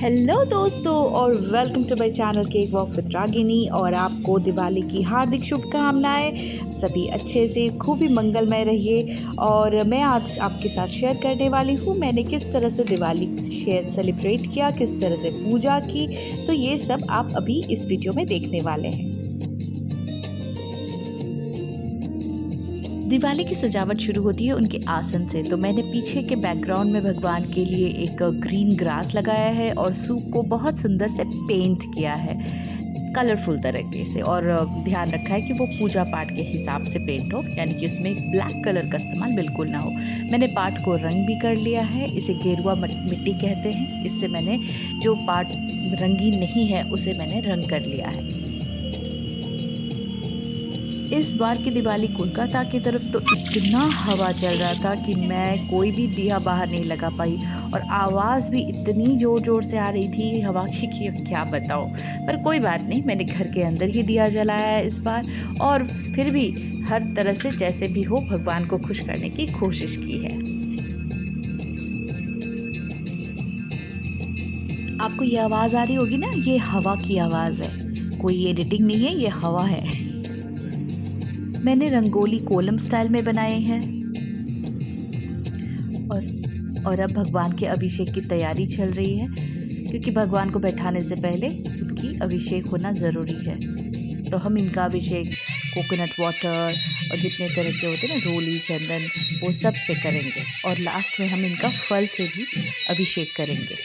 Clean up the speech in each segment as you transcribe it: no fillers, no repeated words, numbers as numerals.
Hello दोस्तों और welcome to my channel cake walk with Ragini. और आपको दिवाली की हार्दिक शुभकामनाएं। सभी अच्छे से खूब ही मंगलमय रहिए। और मैं आज आपके साथ शेयर करने वाली हूँ मैंने किस तरह से दिवाली सेलिब्रेट किया, किस तरह से पूजा की। तो ये सब आप अभी इस वीडियो में देखने वाले हैं। दिवाली की सजावट शुरू होती है उनके आसन से। तो मैंने पीछे के बैकग्राउंड में भगवान के लिए एक ग्रीन ग्रास लगाया है और सूप को बहुत सुंदर से पेंट किया है कलरफुल तरीके से। और ध्यान रखा है कि वो पूजा पाठ के हिसाब से पेंट हो, यानी कि उसमें ब्लैक कलर का इस्तेमाल बिल्कुल ना हो। मैंने पार्ट को रंग भी कर लिया है, इसे गेरुआ मिट्टी कहते हैं। इससे मैंने जो पार्ट रंगीन नहीं है उसे मैंने रंग कर लिया है। इस बार की दिवाली कोलकाता की तरफ तो इतना हवा चल रहा था कि मैं कोई भी दिया बाहर नहीं लगा पाई। और आवाज़ भी इतनी ज़ोर ज़ोर से आ रही थी हवा की कि क्या बताऊँ। पर कोई बात नहीं, मैंने घर के अंदर ही दिया जलाया है इस बार। और फिर भी हर तरह से जैसे भी हो भगवान को खुश करने की कोशिश की है। आपको ये आवाज़ आ रही होगी ना, ये हवा की आवाज़ है, कोई एडिटिंग नहीं है, ये हवा है। मैंने रंगोली कोलम स्टाइल में बनाए हैं। और अब भगवान के अभिषेक की तैयारी चल रही है, क्योंकि भगवान को बैठाने से पहले उनकी अभिषेक होना ज़रूरी है। तो हम इनका अभिषेक कोकोनट वाटर और जितने तरह के होते हैं ना, रोली, चंदन, वो सब से करेंगे। और लास्ट में हम इनका फल से भी अभिषेक करेंगे।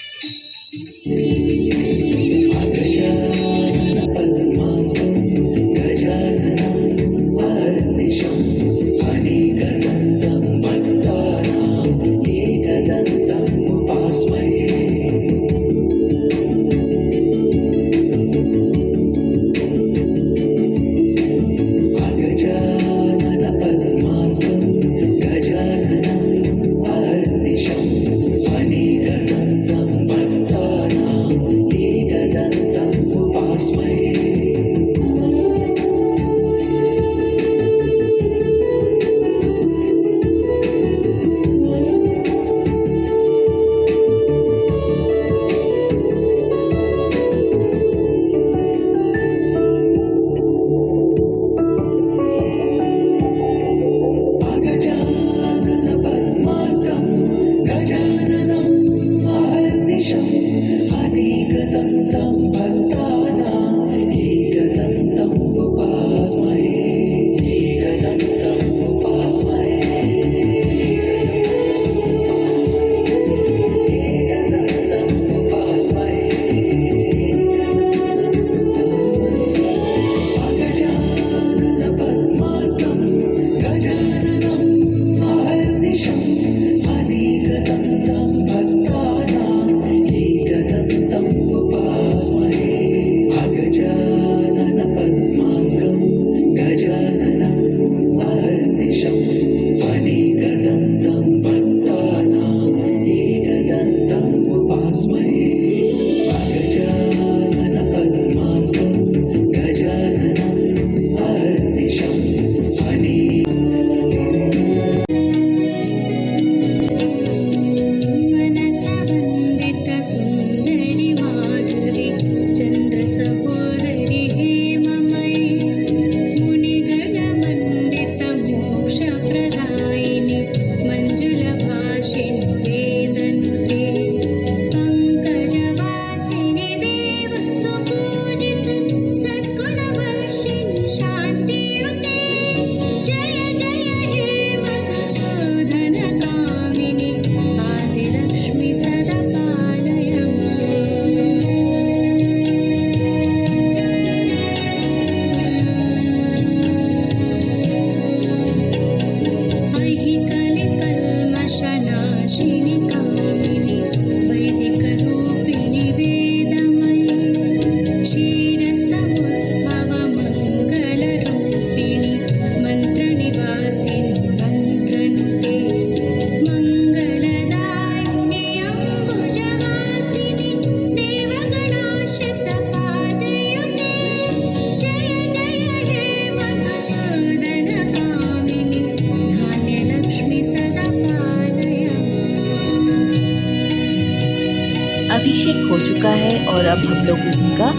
अब हम लोग उनका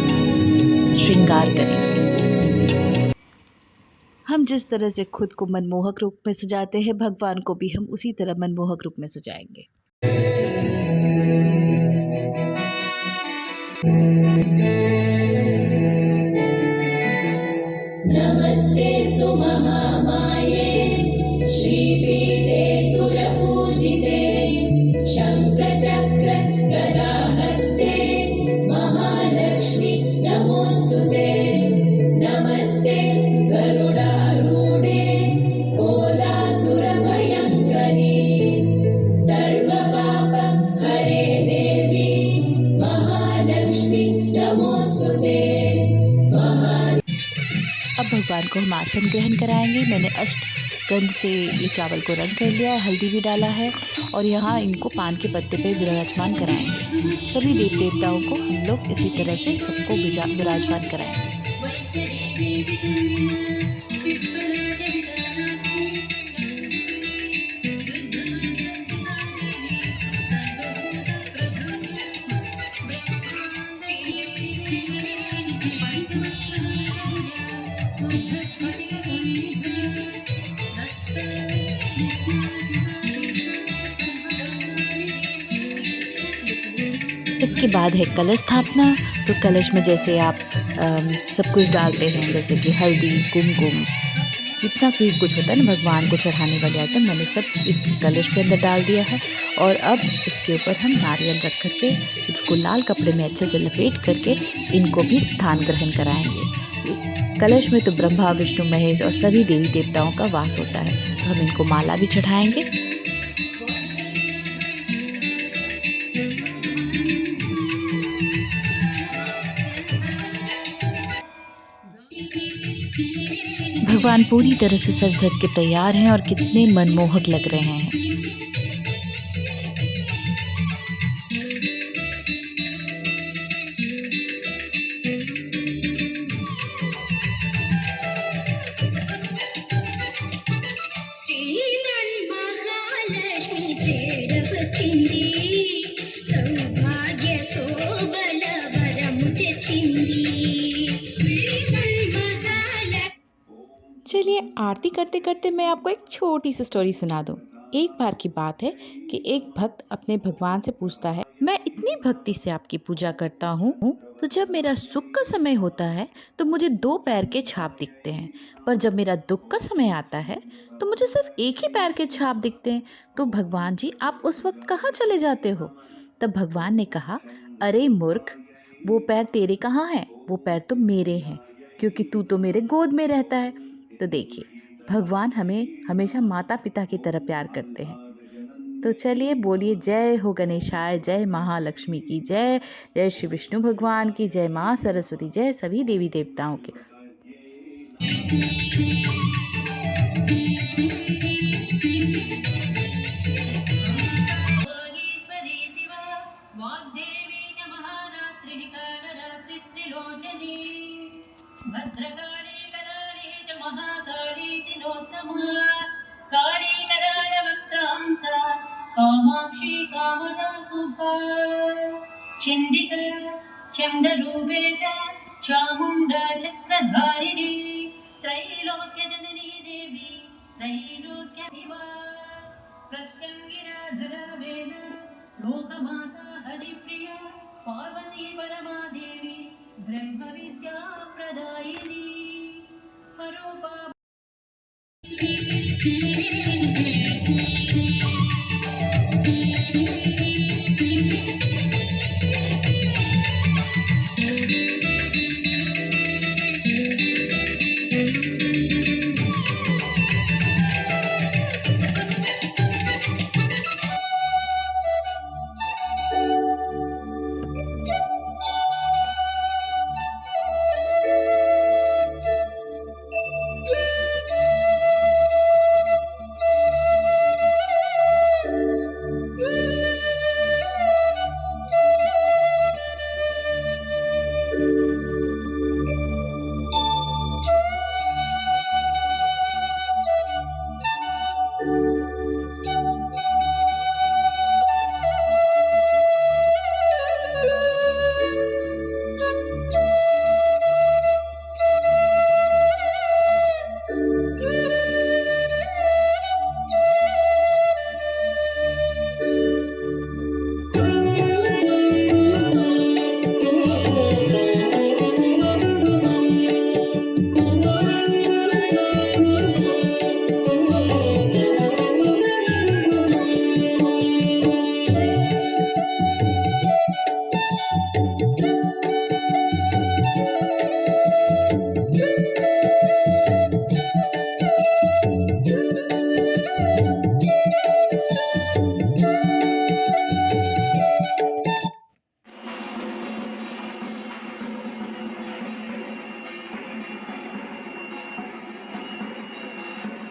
श्रृंगार करेंगे। हम जिस तरह से खुद को मनमोहक रूप में सजाते हैं, भगवान को भी हम उसी तरह मनमोहक रूप में सजाएंगे। नमस्तेऽस्तु महामाये श्रीपीठे सुरपूजिते शङ्खचक्र गदाहस्ते महालक्ष्मी नमोऽस्तुते नमस्ते गरुडारूढे कोलासुरभयङ्करी सर्वपाप हरे देवी महालक्ष्मी नमोऽस्तुते अब भगवान को हम आसन ग्रहण कराएंगे। मैंने अष्टगंध से ये चावल को रंग कर लिया है, हल्दी भी डाला है और यहाँ इनको पान के पत्ते पे विराजमान कराएंगे। सभी देव देवताओं को हम लोग इसी तरह से सबको विराजमान कराएंगे। इसके बाद है कलश स्थापना। तो कलश में जैसे आप सब कुछ डालते हैं, जैसे कि हल्दी, कुमकुम, जितना भी कुछ होता है ना भगवान को चढ़ाने वाले आइटम, मैंने सब इस कलश के अंदर डाल दिया है। और अब इसके ऊपर हम नारियल रख करके इसको लाल कपड़े में अच्छे से लपेट करके इनको भी स्थान ग्रहण कराएंगे। कलश में तो ब्रह्मा, विष्णु, महेश और सभी देवी देवताओं का वास होता है, तो हम इनको माला भी चढ़ाएंगे। भगवान पूरी तरह से सज धज के तैयार हैं और कितने मनमोहक लग रहे हैं। चलिए आरती करते करते मैं आपको एक छोटी सी स्टोरी सुना दूं। एक बार की बात है कि एक भक्त अपने भगवान से पूछता है, मैं इतनी भक्ति से आपकी पूजा करता हूँ, तो जब मेरा सुख का समय होता है तो मुझे 2 पैर के छाप दिखते हैं, पर जब मेरा दुख का समय आता है तो मुझे सिर्फ एक ही पैर के छाप दिखते हैं। तो भगवान जी, आप उस वक्त कहाँ चले जाते हो? तब भगवान ने कहा, अरे मूर्ख, वो पैर तेरे कहाँ हैं? वो पैर तो मेरे हैं, क्योंकि तू तो मेरे गोद में रहता है। तो देखिए, भगवान हमें हमेशा माता पिता की तरह प्यार करते हैं। तो चलिए बोलिए, जय हो गणेशाय, जय महालक्ष्मी की जय, जय श्री विष्णु भगवान की जय, माँ सरस्वती, जय सभी देवी देवताओं के। भद्रकाली कराली च महाकाली तिलोत्तमा काली कराल वक्त्रान्ता कामाक्षी कामदा सुभा चण्डिका चण्डरूपेशा चामुण्डा चक्रधारिणी त्रैलोक्य जननी देवी त्रैलोक्य शिवा प्रत्यङ्गिरा धरावेद लोकमाता हरिप्रिया पार्वती परमा देवी ब्रह्म विद्या प्रदायिनी परोपा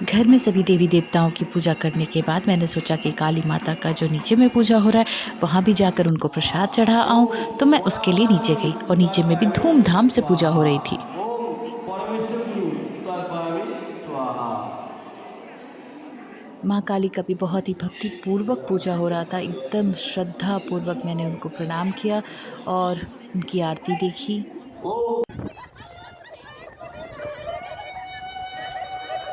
घर में सभी देवी देवताओं की पूजा करने के बाद मैंने सोचा कि काली माता का जो नीचे में पूजा हो रहा है वहाँ भी जाकर उनको प्रसाद चढ़ा आऊँ, तो मैं उसके लिए नीचे गई और नीचे में भी धूमधाम से पूजा हो रही थी। माँ काली का भी बहुत ही भक्तिपूर्वक पूजा हो रहा था, एकदम श्रद्धापूर्वक मैंने उनको प्रणाम किया और उनकी आरती देखी।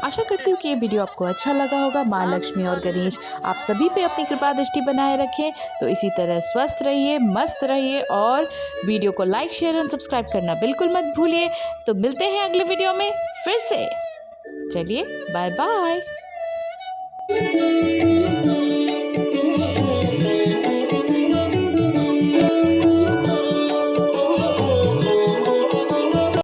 आशा करती हूँ कि ये वीडियो आपको अच्छा लगा होगा। माँ लक्ष्मी और गणेश आप सभी पे अपनी कृपा दृष्टि बनाए रखें। तो इसी तरह स्वस्थ रहिए, मस्त रहिए और वीडियो को लाइक, शेयर एंड सब्सक्राइब करना बिल्कुल मत भूलिए। तो मिलते हैं अगले वीडियो में फिर से। चलिए बाय बाय।